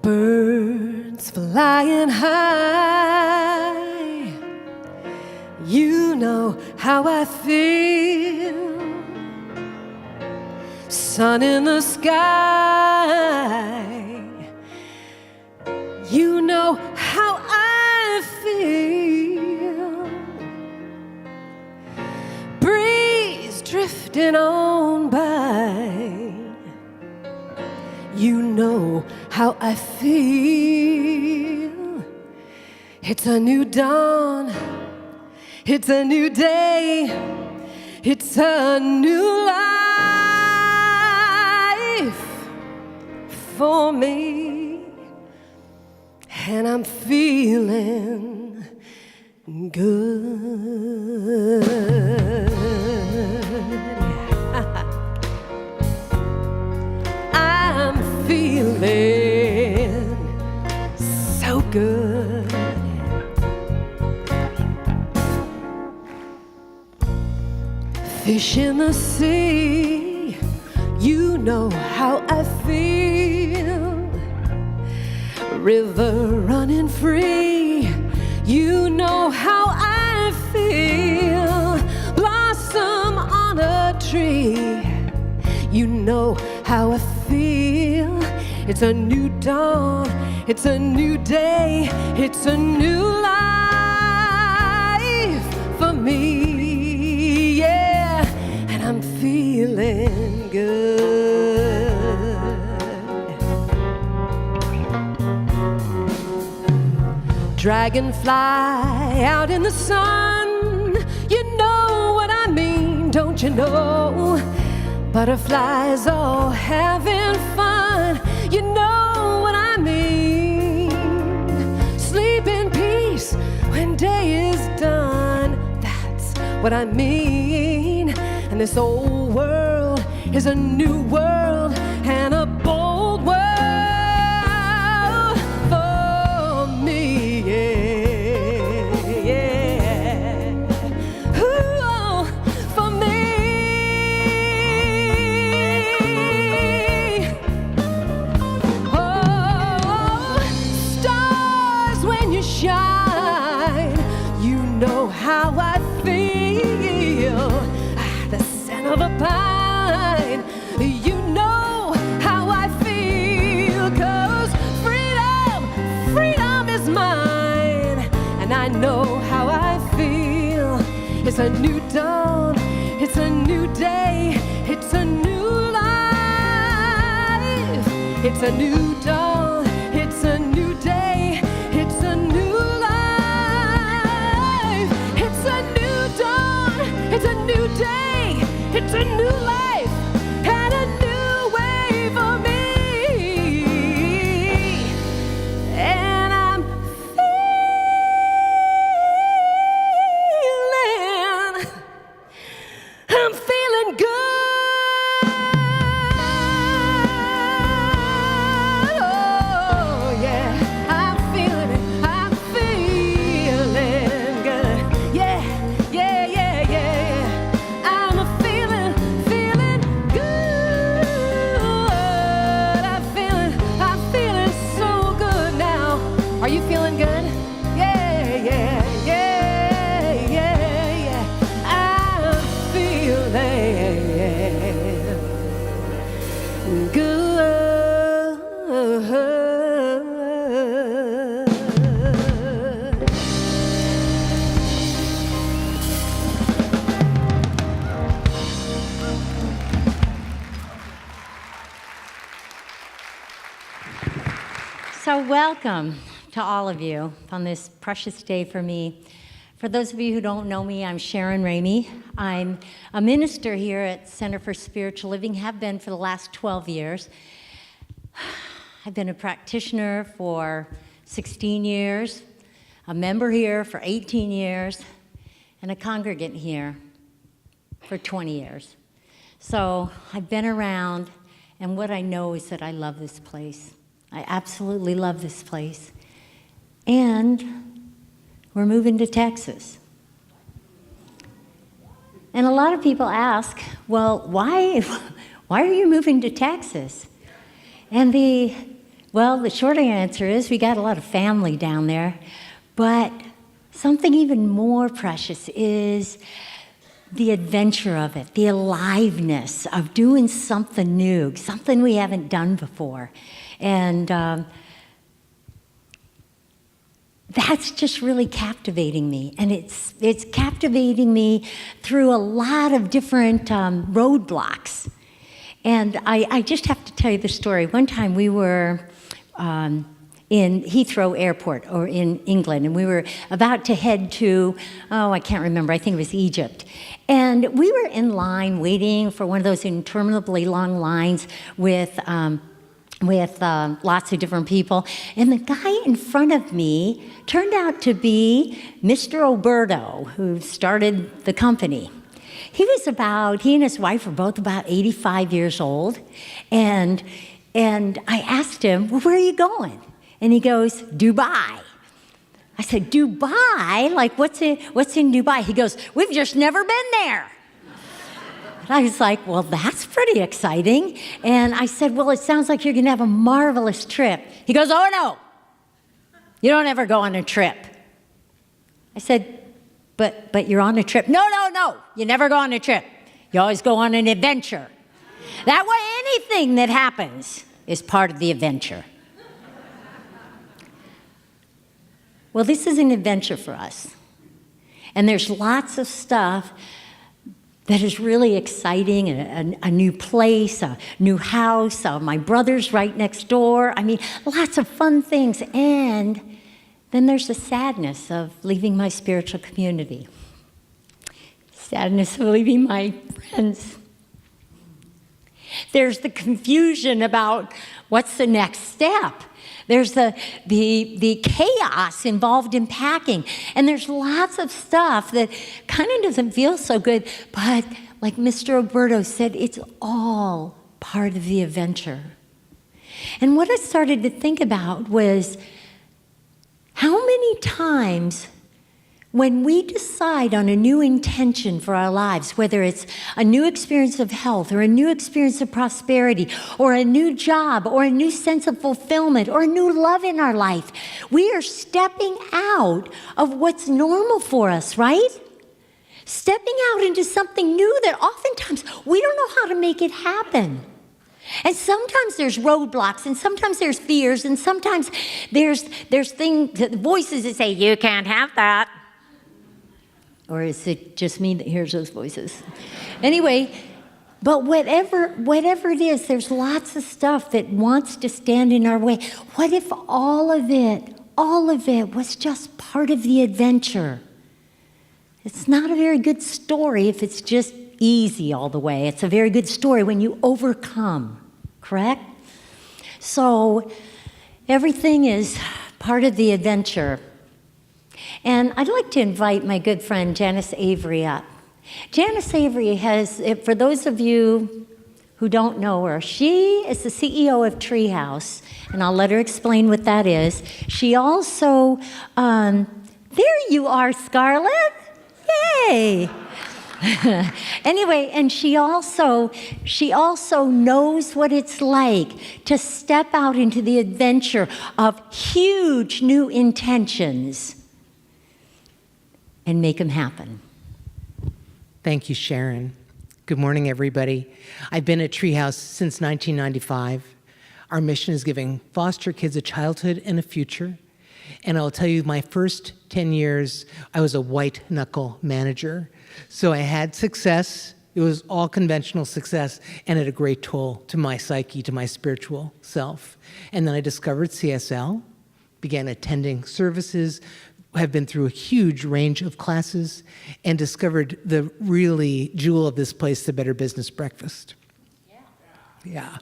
Birds flying high, you know how I feel. Sun in the sky, you know how I feel. Breeze drifting on by, you know how I feel. It's a new dawn, it's a new day, it's a new life for me, and I'm feeling good. I'm feeling so good. Fish in the sea, you know how I feel. River running free, you know how I feel. Blossom on a tree, you know how I feel. It's a new dawn, it's a new day, it's a new life for me, yeah, and I'm feeling good. Dragonfly out in the sun, you know what I mean, don't you know? Butterflies all having fun, you know what I mean. Sleep in peace when day is done, that's what I mean. And this old world is a new world and a bold world for me, yeah, yeah. Ooh, for me. Shine, you know how I feel. The scent of a pine, you know how I feel. 'Cause freedom, freedom is mine, and I know how I feel. It's a new dawn, it's a new day, it's a new life. It's a new dawn, it's a new day, it's a new life. It's a new dawn, it's a new day, it's a new life, and a new way for me. And I'm feeling good. Are you feeling good? Yeah, yeah, yeah, yeah, yeah. I'm feeling good. So welcome to all of you on this precious day for me. For those of you who don't know me, I'm Sharon Ramey. I'm a minister here at Center for Spiritual Living, have been for the last 12 years. I've been a practitioner for 16 years, a member here for 18 years, and a congregant here for 20 years. So I've been around, and what I know is that I love this place. I absolutely love this place. And we're moving to Texas. And a lot of people ask, well, why why are you moving to Texas? And the short answer is we got a lot of family down there, but something even more precious is the adventure of it, the aliveness of doing something new, something we haven't done before. And that's just really captivating me. And it's captivating me through a lot of different roadblocks. And I just have to tell you the story. One time we were in Heathrow Airport, or in England, and we were about to head to, I can't remember, I think it was Egypt. And we were in line waiting for one of those interminably long lines with lots of different people. And the guy in front of me turned out to be Mr. Oberto, who started the company. He and his wife were both about 85 years old. And I asked him, well, where are you going? And he goes, Dubai. I said, Dubai? Like, what's in Dubai? He goes, we've just never been there. And I was like, well, that's pretty exciting. And I said, well, it sounds like you're going to have a marvelous trip. He goes, oh, no, you don't ever go on a trip. I said, but you're on a trip. No, you never go on a trip. You always go on an adventure. That way, anything that happens is part of the adventure. Well, this is an adventure for us. And there's lots of stuff that is really exciting, a new place, a new house, my brother's right next door. I mean, lots of fun things. And then there's the sadness of leaving my spiritual community. Sadness of leaving my friends. There's the confusion about what's the next step. There's the chaos involved in packing. And there's lots of stuff that kind of doesn't feel so good, but like Mr. Roberto said, it's all part of the adventure. And what I started to think about was how many times when we decide on a new intention for our lives, whether it's a new experience of health or a new experience of prosperity or a new job or a new sense of fulfillment or a new love in our life, we are stepping out of what's normal for us, right? Stepping out into something new that oftentimes we don't know how to make it happen. And sometimes there's roadblocks, and sometimes there's fears, and sometimes there's voices that say, you can't have that. Or is it just me that hears those voices? Anyway, but whatever it is, there's lots of stuff that wants to stand in our way. What if all of it was just part of the adventure? It's not a very good story if it's just easy all the way. It's a very good story when you overcome, correct? So everything is part of the adventure. And I'd like to invite my good friend Janice Avery up. Janice Avery has, for those of you who don't know her, she is the CEO of Treehouse, and I'll let her explain what that is. She also, there you are, Scarlett. Yay! Anyway, and she also knows what it's like to step out into the adventure of huge new intentions and make them happen. Thank you, Sharon. Good morning, everybody. I've been at Treehouse since 1995. Our mission is giving foster kids a childhood and a future. And I'll tell you, my first 10 years, I was a white-knuckle manager. So I had success. It was all conventional success, and at a great toll to my psyche, to my spiritual self. And then I discovered CSL, began attending services, have been through a huge range of classes, and discovered the really jewel of this place, the Better Business Breakfast. Yeah.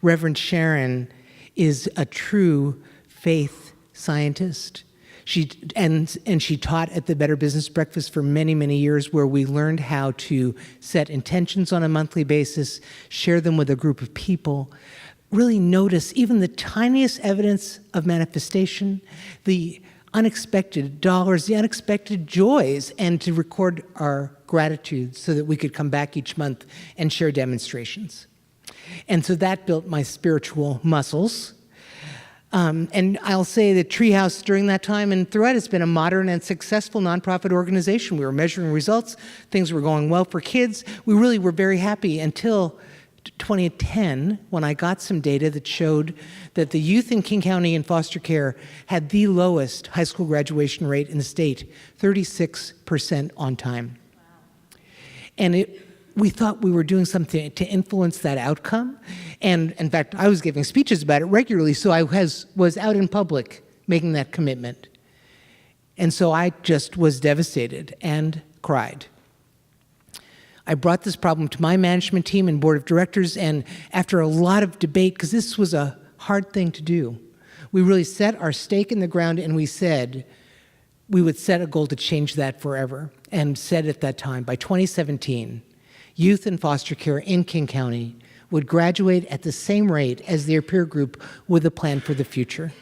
Reverend Sharon is a true faith scientist. She taught at the Better Business Breakfast for many, many years, where we learned how to set intentions on a monthly basis, share them with a group of people, really notice even the tiniest evidence of manifestation, the unexpected dollars, the unexpected joys, and to record our gratitude so that we could come back each month and share demonstrations. And so that built my spiritual muscles. And I'll say that Treehouse during that time and throughout has been a modern and successful nonprofit organization. We were measuring results. Things were going well for kids. We really were very happy until 2010, when I got some data that showed that the youth in King County in foster care had the lowest high school graduation rate in the state, 36% on time. Wow. And we thought we were doing something to influence that outcome. And in fact, I was giving speeches about it regularly, so I was out in public making that commitment. And so I just was devastated and cried. I brought this problem to my management team and board of directors, and after a lot of debate, because this was a hard thing to do, we really set our stake in the ground and we said we would set a goal to change that forever, and said at that time, by 2017, youth in foster care in King County would graduate at the same rate as their peer group with a plan for the future.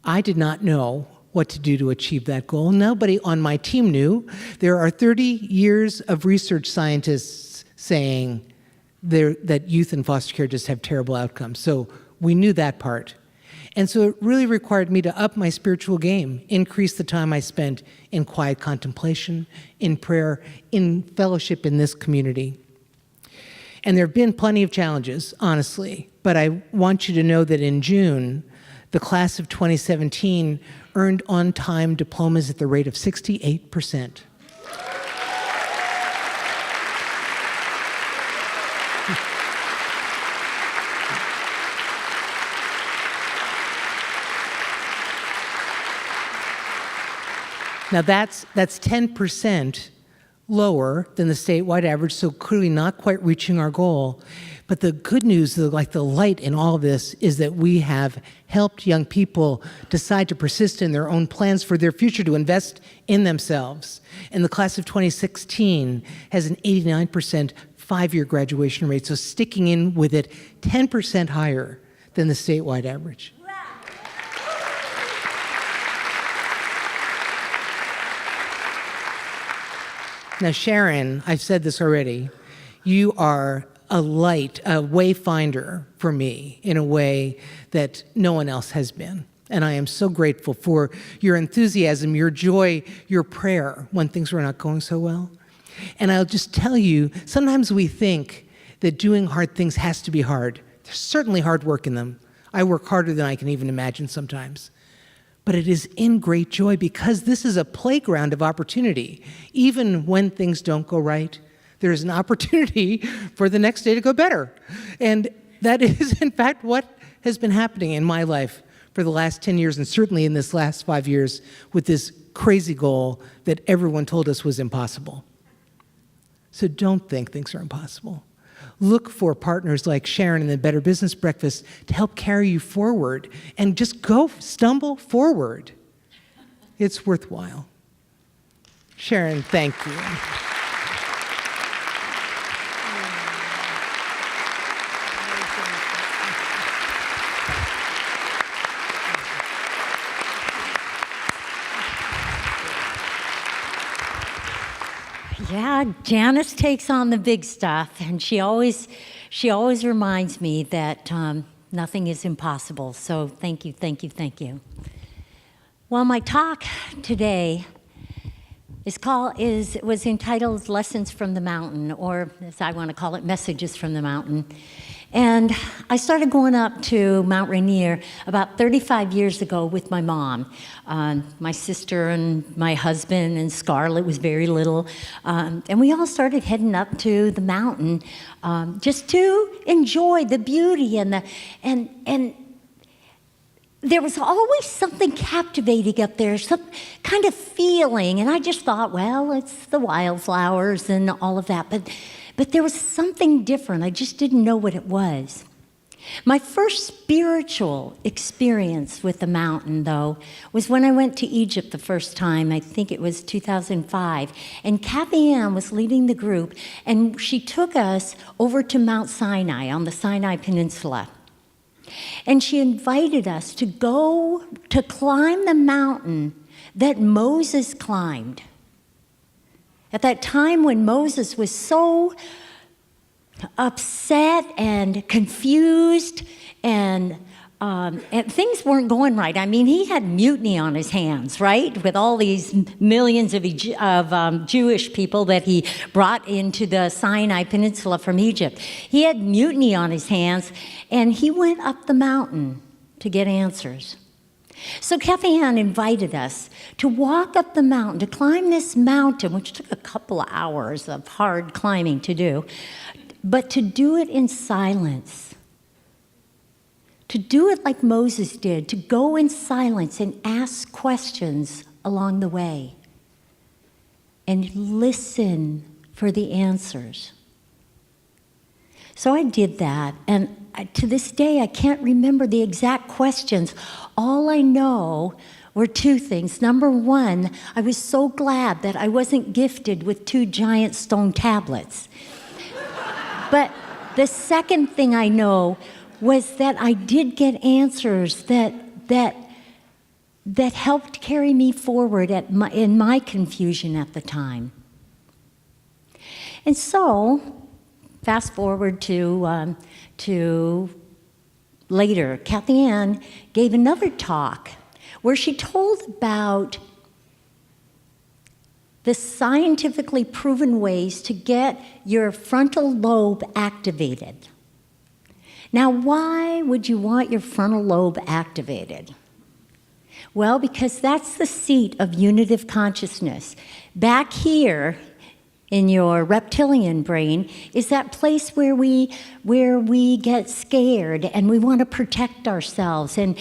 I did not know what to do to achieve that goal. Nobody on my team knew. There are 30 years of research scientists saying that youth in foster care just have terrible outcomes. So we knew that part. And so it really required me to up my spiritual game, increase the time I spent in quiet contemplation, in prayer, in fellowship in this community. And there have been plenty of challenges, honestly, but I want you to know that in June, the class of 2017 earned on-time diplomas at the rate of 68%. Now that's 10% lower than the statewide average, so clearly not quite reaching our goal. But the good news, the light in all of this, is that we have helped young people decide to persist in their own plans for their future, to invest in themselves. And the class of 2016 has an 89% five-year graduation rate, so sticking in with it 10% higher than the statewide average. Now, Sharon, I've said this already, you are a light, a wayfinder for me in a way that no one else has been. And I am so grateful for your enthusiasm, your joy, your prayer when things were not going so well. And I'll just tell you, sometimes we think that doing hard things has to be hard. There's certainly hard work in them. I work harder than I can even imagine sometimes. But it is in great joy because this is a playground of opportunity. Even when things don't go right, there is an opportunity for the next day to go better. And that is, in fact, what has been happening in my life for the last 10 years, and certainly in this last 5 years, with this crazy goal that everyone told us was impossible. So don't think things are impossible. Look for partners like Sharon and the Better Business Breakfast to help carry you forward, and just go stumble forward. It's worthwhile. Sharon, thank you. Yeah, Janice takes on the big stuff, and she always reminds me that nothing is impossible. So thank you, thank you, thank you. Well, my talk today was entitled Lessons from the Mountain, or as I want to call it, Messages from the Mountain. And I started going up to Mount Rainier about 35 years ago with my mom. My sister and my husband and Scarlett was very little. And we all started heading up to the mountain just to enjoy the beauty and there was always something captivating up there, some kind of feeling. And I just thought, well, it's the wildflowers and all of that. But there was something different. I just didn't know what it was. My first spiritual experience with the mountain, though, was when I went to Egypt the first time. I think it was 2005. And Kathy Ann was leading the group, and she took us over to Mount Sinai on the Sinai Peninsula. And she invited us to go to climb the mountain that Moses climbed. At that time when Moses was so upset and confused, and things weren't going right. I mean, he had mutiny on his hands, right? With all these millions of Jewish people that he brought into the Sinai Peninsula from Egypt. He had mutiny on his hands, and he went up the mountain to get answers. So Kathy Ann invited us to walk up the mountain, to climb this mountain, which took a couple of hours of hard climbing to do, but to do it in silence. To do it like Moses did, to go in silence and ask questions along the way and listen for the answers. So I did that, and to this day I can't remember the exact questions. All I know were two things. Number one, I was so glad that I wasn't gifted with 2 giant stone tablets. But the second thing I know was that I did get answers that helped carry me forward in my confusion at the time. And so, fast forward to later, Kathy Ann gave another talk where she told about the scientifically proven ways to get your frontal lobe activated. Now, why would you want your frontal lobe activated? Well, because that's the seat of unitive consciousness. Back here in your reptilian brain is that place where we get scared and we want to protect ourselves, and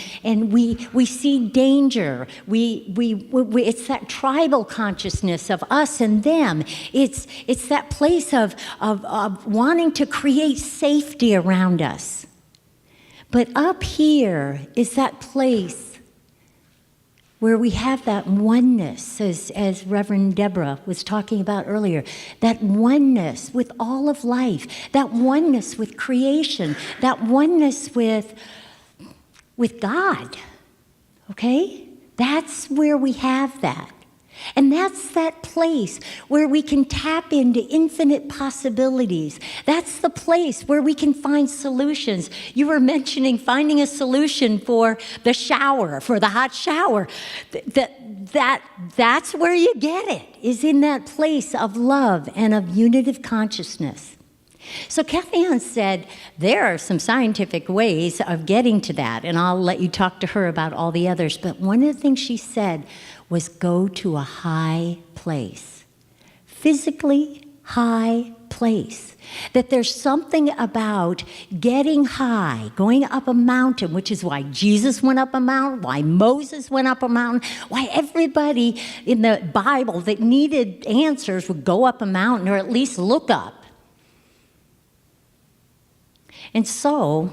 we see danger. It's that tribal consciousness of us and them. It's that place of wanting to create safety around us. But up here is that place where we have that oneness, as Reverend Deborah was talking about earlier, that oneness with all of life, that oneness with creation, that oneness with God, okay? That's where we have that. And that's that place where we can tap into infinite possibilities. That's the place where we can find solutions. You were mentioning finding a solution for the shower, for the hot shower. That's where you get it, is in that place of love and of unitive consciousness. So Kathy Ann said there are some scientific ways of getting to that, and I'll let you talk to her about all the others. But one of the things she said was go to a high place, physically high place. That there's something about getting high, going up a mountain, which is why Jesus went up a mountain, why Moses went up a mountain, why everybody in the Bible that needed answers would go up a mountain or at least look up. And so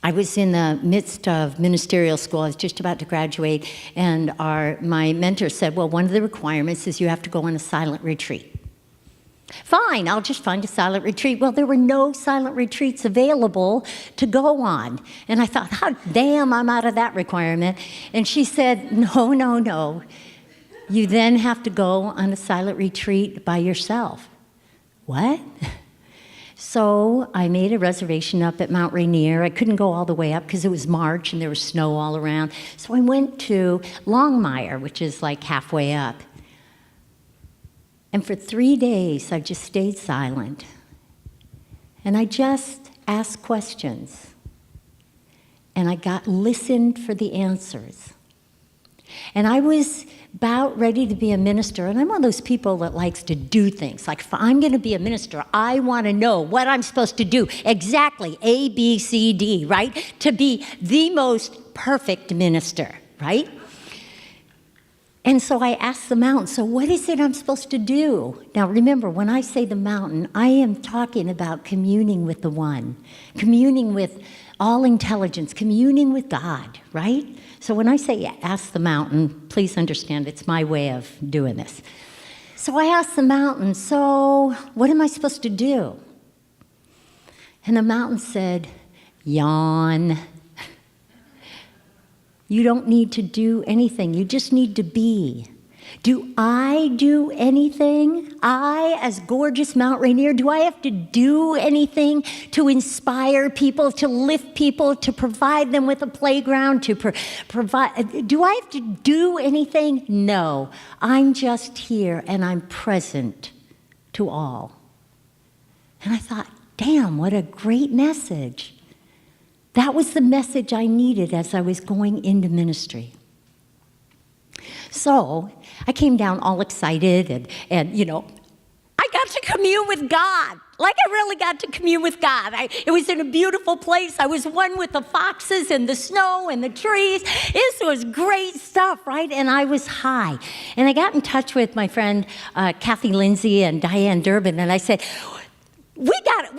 I was in the midst of ministerial school. I was just about to graduate, and my mentor said, well, one of the requirements is you have to go on a silent retreat. Fine, I'll just find a silent retreat. Well, there were no silent retreats available to go on. And I thought, how damn, I'm out of that requirement. And she said, no. You then have to go on a silent retreat by yourself. What? So I made a reservation up at Mount Rainier. I couldn't go all the way up because it was March and there was snow all around. So I went to Longmire, which is like halfway up. And for 3 days, I just stayed silent. And I just asked questions. And I listened for the answers. And I was about ready to be a minister, and I'm one of those people that likes to do things. Like, if I'm going to be a minister, I want to know what I'm supposed to do. Exactly, A, B, C, D, right? To be the most perfect minister, right? And so I asked the mountain, so what is it I'm supposed to do? Now remember, when I say the mountain, I am talking about communing with the One, communing with all intelligence, communing with God, right? So when I say ask the mountain, please understand it's my way of doing this. So I asked the mountain, so what am I supposed to do? And the mountain said, yawn. You don't need to do anything. You just need to be. Do I do anything? I, as gorgeous Mount Rainier, do I have to do anything to inspire people, to lift people, to provide them with a playground, to provide? Do I have to do anything? No. I'm just here and I'm present to all. And I thought, damn, what a great message. That was the message I needed as I was going into ministry. So I came down all excited and I got to commune with God. Like I really got to commune with God. It was in a beautiful place. I was one with the foxes and the snow and the trees. This was great stuff, right? And I was high. And I got in touch with my friend Kathy Lindsay and Diane Durbin, and I said, we got to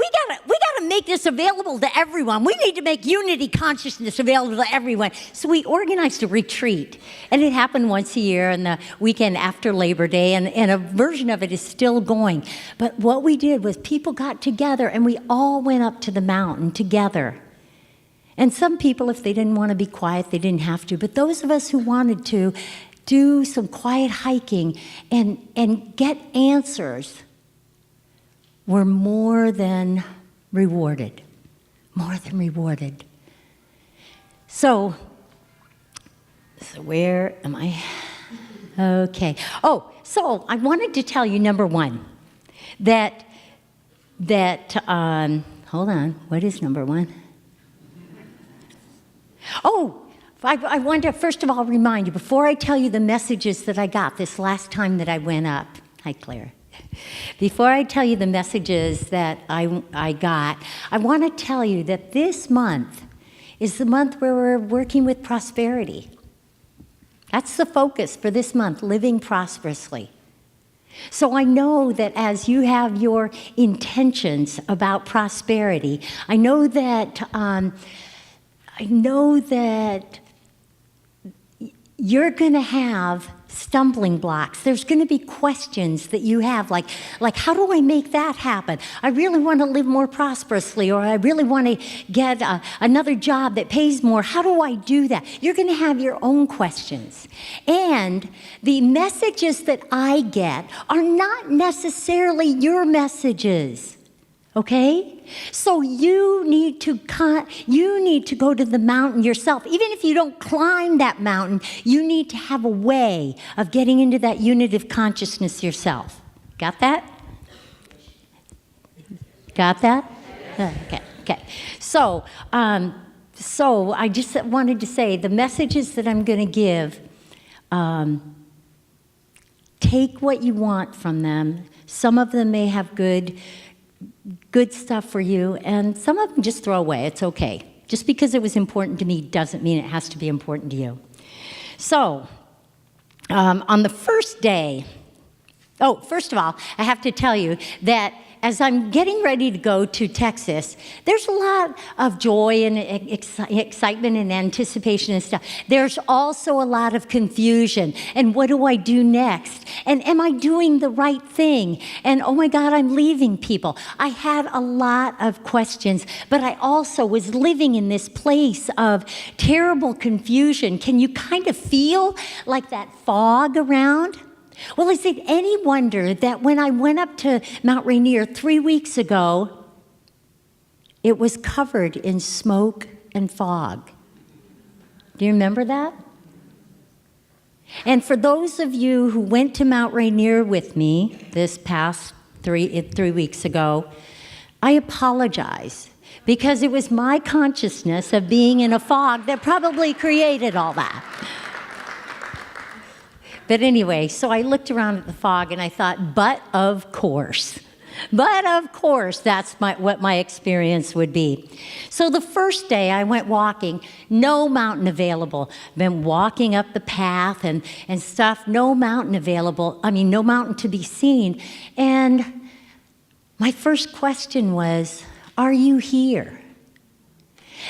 make this available to everyone. We need to make unity consciousness available to everyone. So we organized a retreat, and it happened once a year on the weekend after Labor Day, and a version of it is still going. But what we did was people got together, and we all went up to the mountain together. And some people, if they didn't want to be quiet, they didn't have to. But those of us who wanted to do some quiet hiking and get answers were more than rewarded. More than rewarded. So where am I? Okay. Oh, so I wanted to tell you, number one, that hold on, what is number one? Oh, I want to first of all remind you, before I tell you the messages that I got this last time that I went up. Hi, Claire. Before I tell you the messages that I got, I want to tell you that this month is the month where we're working with prosperity. That's the focus for this month, living prosperously. So I know that as you have your intentions about prosperity, I know that you're going to have stumbling blocks. There's going to be questions that you have, like how do I make that happen? I really want to live more prosperously, or I really want to get another job that pays more. How do I do that? You're going to have your own questions. And the messages that I get are not necessarily your messages. Okay? So you need to go to the mountain yourself. Even if you don't climb that mountain, you need to have a way of getting into that unit of consciousness yourself. Got that? Got that? Okay. So I just wanted to say the messages that I'm going to give, take what you want from them. Some of them may have good stuff for you, and some of them just throw away. It's okay. Just because it was important to me doesn't mean it has to be important to you. So, on the first day, first of all, I have to tell you that as I'm getting ready to go to Texas, there's a lot of joy and excitement and anticipation and stuff. There's also a lot of confusion. And what do I do next? And am I doing the right thing? And oh my God, I'm leaving people. I had a lot of questions, but I also was living in this place of terrible confusion. Can you kind of feel like that fog around? Well, is it any wonder that when I went up to Mount Rainier 3 weeks ago, it was covered in smoke and fog? Do you remember that? And for those of you who went to Mount Rainier with me this past 3 weeks ago, I apologize, because it was my consciousness of being in a fog that probably created all that. But anyway, so I looked around at the fog and I thought, but of course, that's what my experience would be. So the first day I went walking, no mountain available. Been walking up the path and stuff, no mountain available. No mountain to be seen. And my first question was, are you here?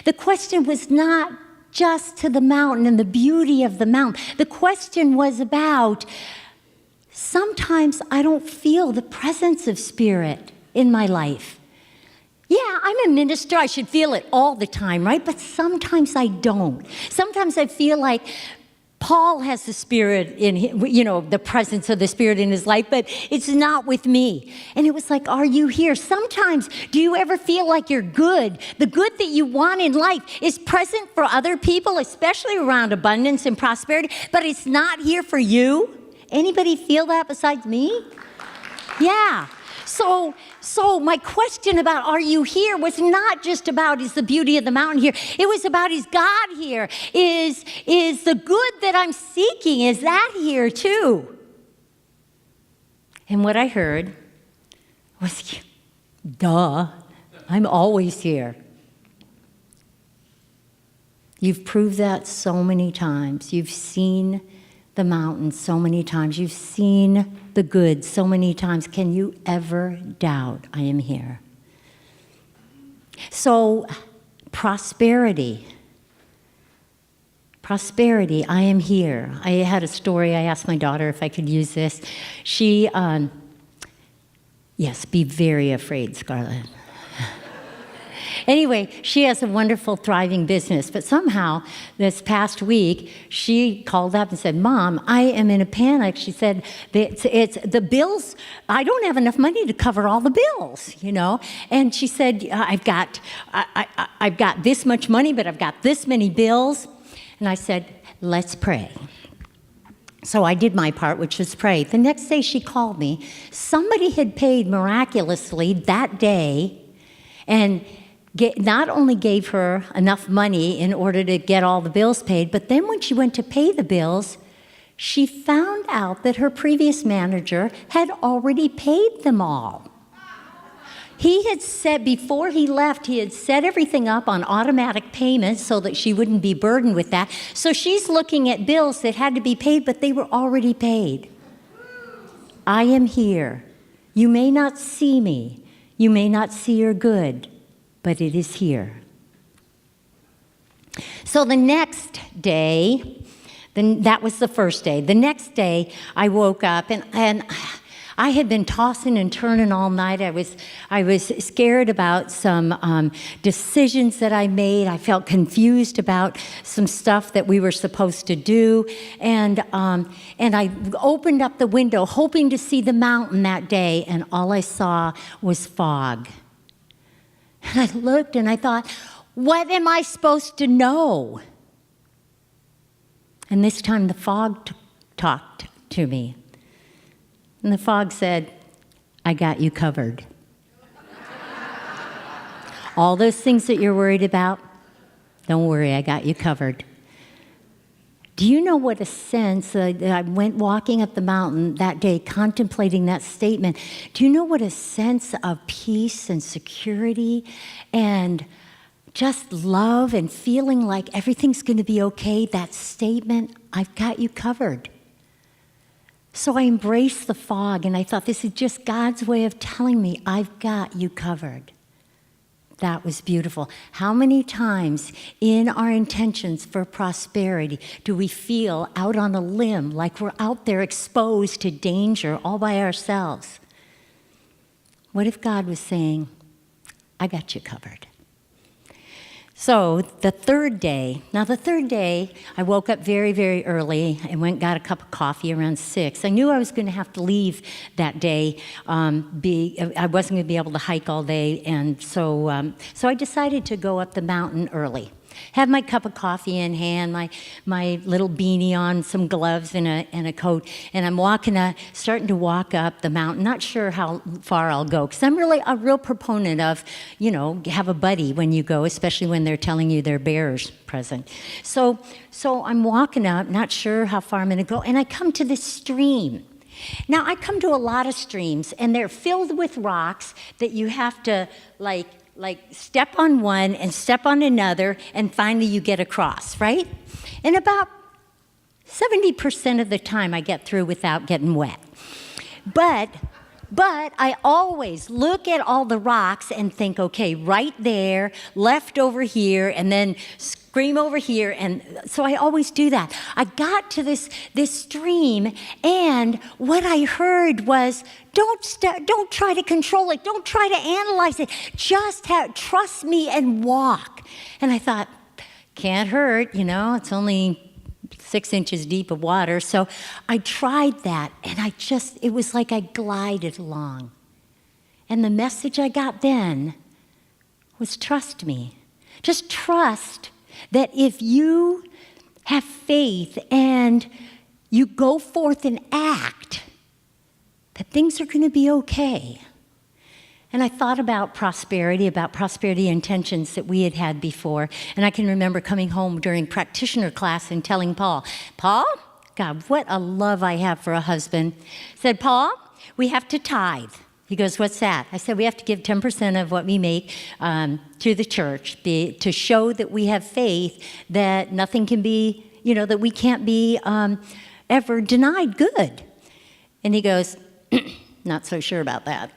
The question was not just to the mountain and the beauty of the mountain. The question was about, sometimes I don't feel the presence of Spirit in my life. Yeah, I'm a minister. I should feel it all the time, right? But sometimes I don't. Sometimes I feel like Paul has the Spirit in him, you know, the presence of the Spirit in his life, but it's not with me. And it was like, are you here? Sometimes, do you ever feel like you're good? The good that you want in life is present for other people, especially around abundance and prosperity, but it's not here for you? Anybody feel that besides me? Yeah. So my question about are you here was not just about is the beauty of the mountain here. It was about is God here? Is the good that I'm seeking, is that here too? And what I heard was, duh, I'm always here. You've proved that so many times. You've seen the mountain so many times. You've seen the good so many times. Can you ever doubt I am here? So, prosperity, I am here. I had a story. I asked my daughter if I could use this. She, yes, be very afraid, Scarlett. Anyway, she has a wonderful, thriving business. But somehow, this past week, she called up and said, Mom, I am in a panic. She said, it's the bills, I don't have enough money to cover all the bills, you know. And she said, I've got this much money, but I've got this many bills. And I said, let's pray. So I did my part, which was pray. The next day she called me. Somebody had paid miraculously that day and not only gave her enough money in order to get all the bills paid, but then when she went to pay the bills, she found out that her previous manager had already paid them all. He had said, before he left, he had set everything up on automatic payments so that she wouldn't be burdened with that. So she's looking at bills that had to be paid, but they were already paid. I am here. You may not see me. You may not see your good, but it is here. So the next day, that was the first day. The next day, I woke up and I had been tossing and turning all night. I was scared about some decisions that I made. I felt confused about some stuff that we were supposed to do. And I opened up the window hoping to see the mountain that day, and all I saw was fog. And I looked and I thought, what am I supposed to know? And this time the fog talked to me. And the fog said, I got you covered. All those things that you're worried about, don't worry, I got you covered. Do you know what a sense, I went walking up the mountain that day contemplating that statement. Do you know what a sense of peace and security and just love and feeling like everything's going to be okay, that statement, I've got you covered. So I embraced the fog and I thought, this is just God's way of telling me, I've got you covered. That was beautiful. How many times in our intentions for prosperity do we feel out on a limb, like we're out there exposed to danger all by ourselves? What if God was saying, I got you covered? So the third day, I woke up very, very early and went and got a cup of coffee around 6. I knew I was going to have to leave that day. I wasn't going to be able to hike all day, and so I decided to go up the mountain early. Have my cup of coffee in hand, my little beanie on, some gloves and a coat, and I'm starting to walk up the mountain. Not sure how far I'll go, because I'm really a real proponent of, have a buddy when you go, especially when they're telling you there are bears present. So I'm walking up, not sure how far I'm going to go, and I come to this stream. Now, I come to a lot of streams, and they're filled with rocks that you have to, like step on one and step on another, and finally you get across, right? And about 70% of the time I get through without getting wet. But I always look at all the rocks and think, okay, right there, left over here, and then scream over here. And so I always do that. I got to this stream, and what I heard was, don't try to control it. Don't try to analyze it. Just trust me and walk. And I thought, can't hurt, it's only 6 inches deep of water. So I tried that, and it was like I glided along. And the message I got then was trust me. Just trust that if you have faith and you go forth and act, that things are going to be okay. And I thought about prosperity intentions that we had had before. And I can remember coming home during practitioner class and telling Paul, God, what a love I have for a husband. I said, Paul, we have to tithe. He goes, what's that? I said, we have to give 10% of what we make to the church to show that we have faith that nothing can be, that we can't be ever denied good. And he goes, not so sure about that.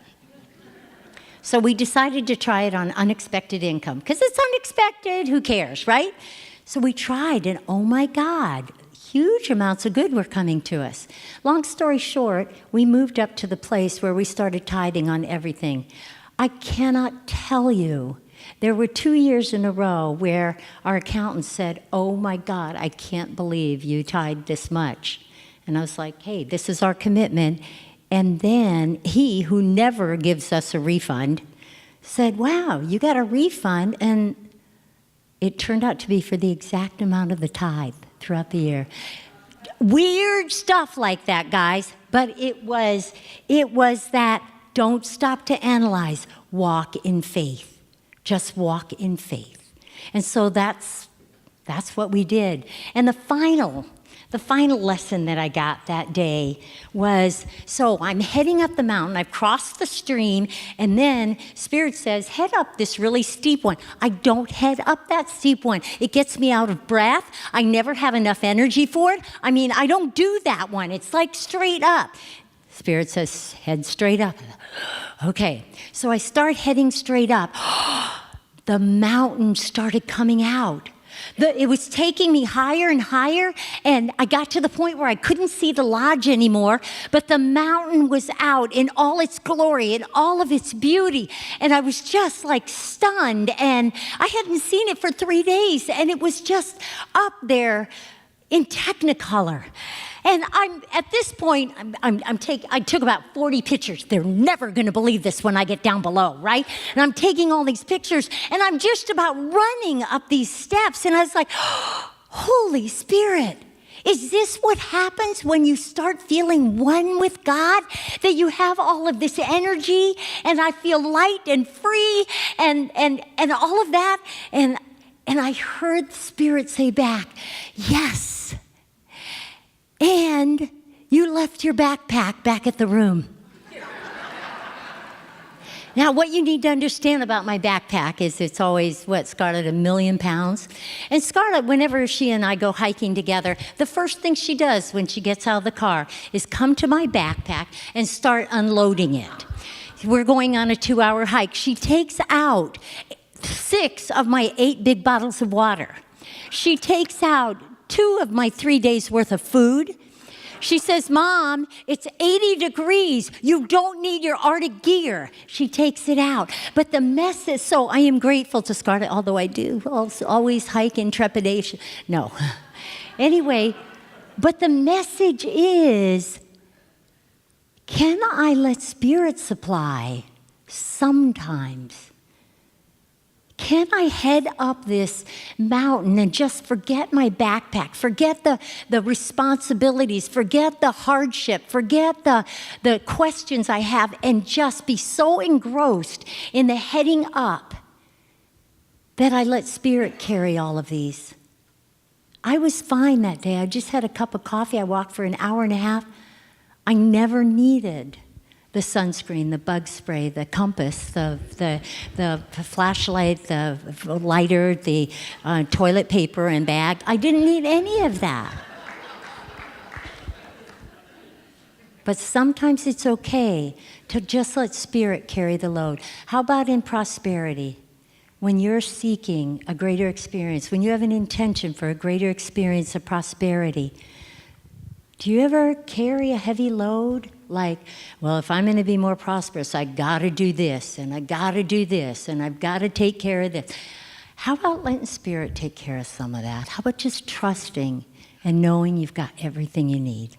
So we decided to try it on unexpected income, because it's unexpected, who cares, right? So we tried, and oh my God, huge amounts of good were coming to us. Long story short, we moved up to the place where we started tithing on everything. I cannot tell you, there were 2 years in a row where our accountant said, oh my God, I can't believe you tithed this much. And I was like, hey, this is our commitment. And then he, who never gives us a refund, said, wow, you got a refund. And it turned out to be for the exact amount of the tithe throughout the year. Weird stuff like that, guys. But it was that don't stop to analyze. Walk in faith. Just walk in faith. And so that's what we did. And the final lesson that I got that day was, so I'm heading up the mountain, I've crossed the stream, and then Spirit says, head up this really steep one. I don't head up that steep one. It gets me out of breath. I never have enough energy for it. I don't do that one. It's like straight up. Spirit says, head straight up. Okay, so I start heading straight up. The mountain started coming out. It was taking me higher and higher, and I got to the point where I couldn't see the lodge anymore, but the mountain was out in all its glory and all of its beauty, and I was just like stunned, and I hadn't seen it for 3 days, and it was just up there in Technicolor. And at this point, I took about 40 pictures. They're never going to believe this when I get down below, right? And I'm taking all these pictures, and I'm just about running up these steps. And I was like, Holy Spirit, is this what happens when you start feeling one with God? That you have all of this energy, and I feel light and free, and all of that. And I heard the Spirit say back, yes. And you left your backpack back at the room. Now, what you need to understand about my backpack is it's always, Scarlett, 1,000,000 pounds? And Scarlett, whenever she and I go hiking together, the first thing she does when she gets out of the car is come to my backpack and start unloading it. We're going on a 2-hour hike. She takes out 6 of my 8 big bottles of water. She takes out 2 of my 3 days worth of food. She says, Mom, it's 80 degrees. You don't need your Arctic gear. She takes it out. But the message, so I am grateful to Scarlett, although I do also always hike in trepidation. No. Anyway, but the message is, can I let Spirit supply sometimes? Can I head up this mountain and just forget my backpack, forget the responsibilities, forget the hardship, forget the questions I have, and just be so engrossed in the heading up that I let Spirit carry all of these? I was fine that day. I just had a cup of coffee. I walked for an hour and a half. I never needed the sunscreen, the bug spray, the compass, the flashlight, the lighter, the toilet paper and bag. I didn't need any of that. But sometimes it's okay to just let Spirit carry the load. How about in prosperity? When you're seeking a greater experience, when you have an intention for a greater experience of prosperity, do you ever carry a heavy load? Like, well, if I'm going to be more prosperous, I got to do this, and I got to do this, and I've got to take care of this. How about letting Spirit take care of some of that? How about just trusting and knowing you've got everything you need.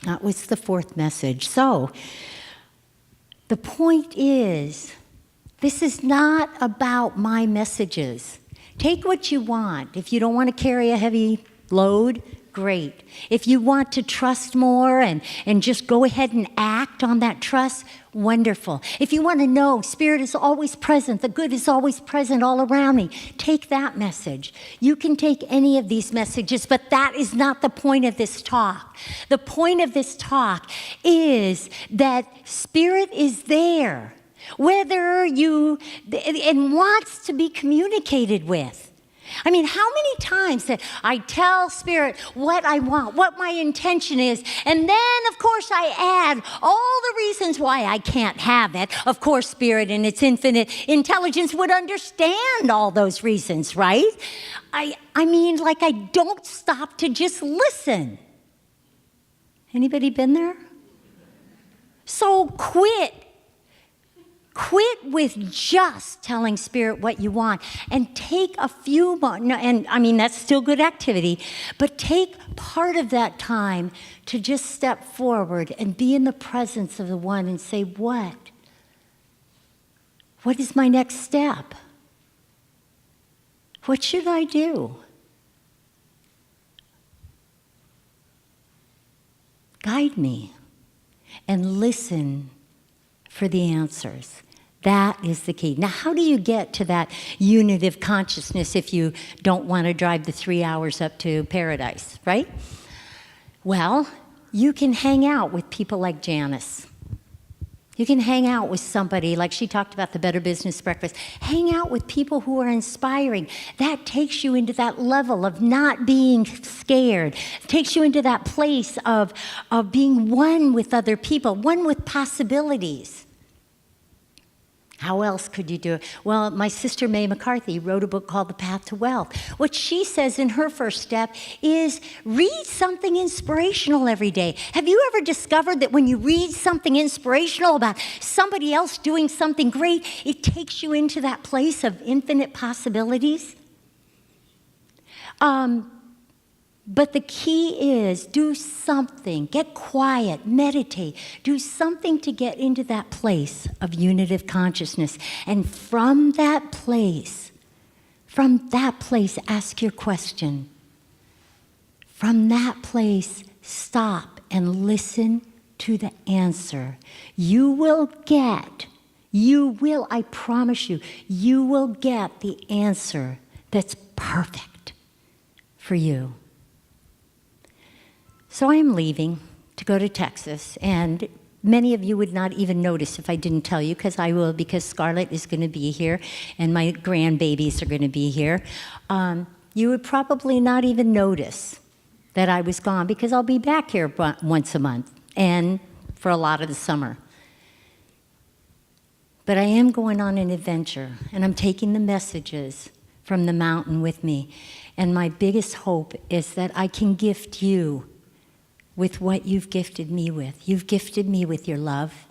That was the fourth message. So, the point is, this is not about my messages. Take what you want. If you don't want to carry a heavy load, great. If you want to trust more and just go ahead and act on that trust, wonderful. If you want to know Spirit is always present, the good is always present all around me, take that message. You can take any of these messages, but that is not the point of this talk. The point of this talk is that Spirit is there, whether you, and wants to be communicated with. I mean, how many times that I tell Spirit what I want, what my intention is, and then, of course, I add all the reasons why I can't have it. Of course, Spirit in its infinite intelligence would understand all those reasons, right? I mean, like I don't stop to just listen. Anybody been there? So quit with just telling Spirit what you want and take a few and I mean, that's still good activity, but take part of that time to just step forward and be in the presence of the one and say, what? What is my next step? What should I do? Guide me and listen for the answers. That is the key. Now, how do you get to that unitive consciousness if you don't want to drive the 3 hours up to paradise, right? Well, you can hang out with people like Janice. You can hang out with somebody, like she talked about the Better Business Breakfast. Hang out with people who are inspiring. That takes you into that level of not being scared. It takes you into that place of being one with other people, one with possibilities. How else could you do it? Well, my sister Mae McCarthy wrote a book called The Path to Wealth. What she says in her first step is read something inspirational every day. Have you ever discovered that when you read something inspirational about somebody else doing something great, it takes you into that place of infinite possibilities? But the key is do something, get quiet, meditate, do something to get into that place of unitive consciousness. And from that place, ask your question. From that place, stop and listen to the answer. I promise you, you will get the answer that's perfect for you. So I am leaving to go to Texas, and many of you would not even notice if I didn't tell you, because I will, because Scarlett is going to be here, and my grandbabies are going to be here. You would probably not even notice that I was gone, because I'll be back here once a month, and for a lot of the summer. But I am going on an adventure, and I'm taking the messages from the mountain with me, and my biggest hope is that I can gift you with what you've gifted me with. You've gifted me with your love.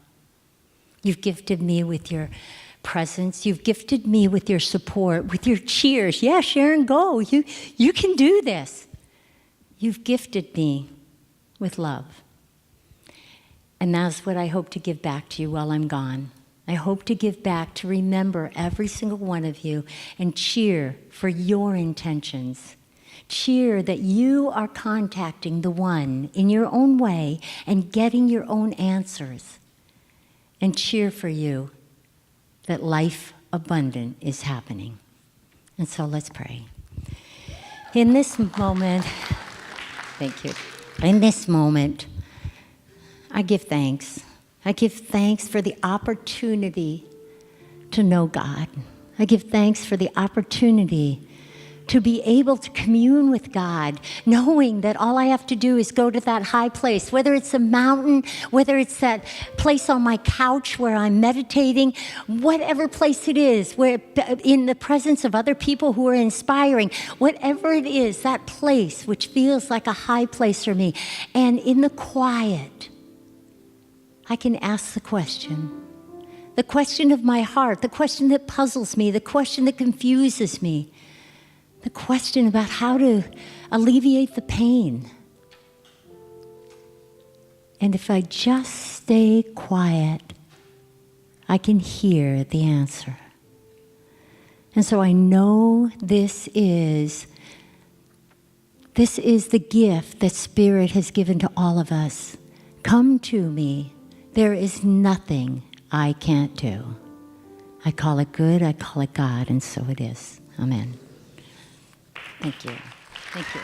You've gifted me with your presence. You've gifted me with your support, with your cheers. Yeah, Sharon, go. You can do this. You've gifted me with love. And that's what I hope to give back to you while I'm gone. I hope to give back, to remember every single one of you and cheer for your intentions. Cheer that you are contacting the one in your own way and getting your own answers. And cheer for you that life abundant is happening. And so let's pray. In this moment, thank you. In this moment, I give thanks. I give thanks for the opportunity to know God. I give thanks for the opportunity to be able to commune with God, knowing that all I have to do is go to that high place, whether it's a mountain, whether it's that place on my couch where I'm meditating, whatever place it is, where in the presence of other people who are inspiring, whatever it is, that place which feels like a high place for me. And in the quiet, I can ask the question of my heart, the question that puzzles me, the question that confuses me. the question about how to alleviate the pain. And if I just stay quiet, I can hear the answer. And so I know this is the gift that Spirit has given to all of us. Come to me. There is nothing I can't do. I call it good, I call it God, and so it is. Amen. Thank you. Thank you.